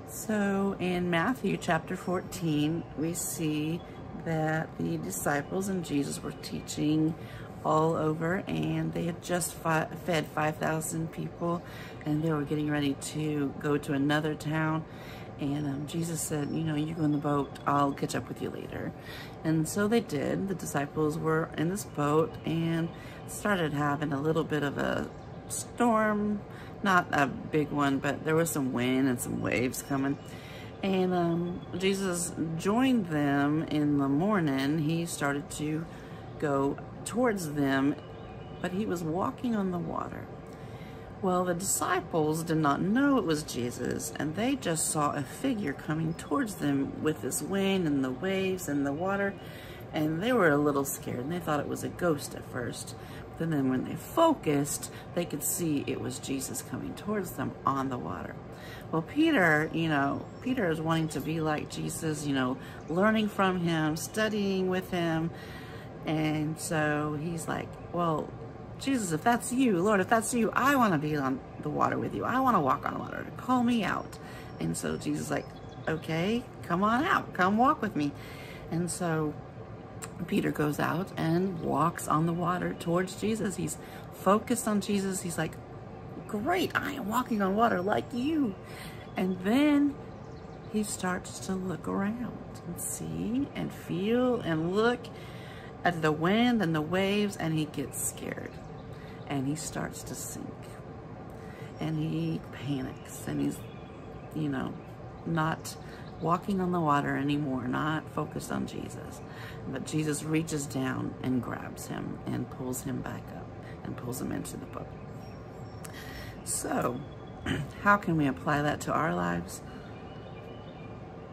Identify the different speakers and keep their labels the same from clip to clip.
Speaker 1: So in Matthew chapter 14, we see that the disciples and Jesus were teaching all over, and they had just fed 5,000 people, and they were getting ready to go to another town. And Jesus said, you know, you go in the boat, I'll catch up with you later. And so they did. The disciples were in this boat and started having a little bit of a storm. Not a big one, but there was some wind and some waves coming. And Jesus joined them in the morning. He started to go towards them, but he was walking on the water. Well, the disciples did not know it was Jesus, and they just saw a figure coming towards them with this wind and the waves and the water, and they were a little scared, and they thought it was a ghost at first. But then when they focused, they could see it was Jesus coming towards them on the water. Well, Peter is wanting to be like Jesus, learning from him, studying with him. And so he's like, well, Jesus, if that's you, Lord, if that's you, I want to be on the water with you. I want to walk on the water. Call me out. And so Jesus is like, okay, come on out. Come walk with me. And so Peter goes out and walks on the water towards Jesus. He's focused on Jesus. He's like, great, I am walking on water like you. And then he starts to look around and see and feel and look at the wind and the waves, and he gets scared. And he starts to sink. And he panics. And he's, not walking on the water anymore, not focused on Jesus. But Jesus reaches down and grabs him and pulls him back up and pulls him into the boat. So, how can we apply that to our lives?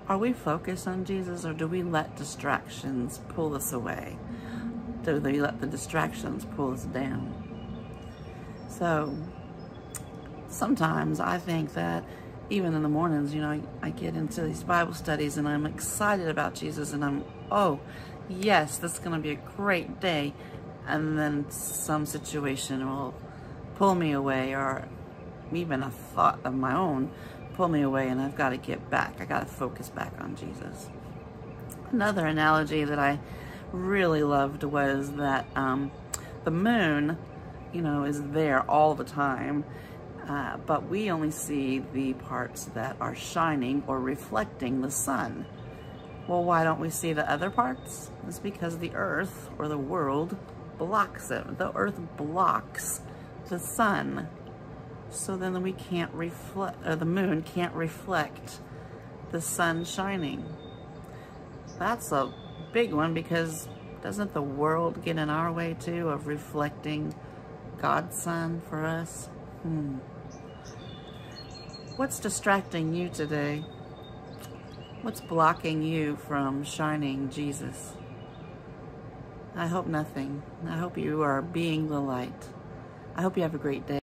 Speaker 1: Are we focused on Jesus, or do we let distractions pull us away? Do we let the distractions pull us down? So, sometimes I think that even in the mornings, I get into these Bible studies and I'm excited about Jesus, and oh, yes, this is going to be a great day. And then some situation will pull me away, or even a thought of my own pull me away, and I've got to get back. I got to focus back on Jesus. Another analogy that I really loved was that the moon, is there all the time. But we only see the parts that are shining or reflecting the sun. Well, why don't we see the other parts? It's because the earth, or the world, blocks it. The earth blocks the sun. So then we can't reflect, or the moon can't reflect the sun shining. That's a big one, because doesn't the world get in our way too of reflecting God's sun for us? What's distracting you today? What's blocking you from shining Jesus? I hope nothing. I hope you are being the light. I hope you have a great day.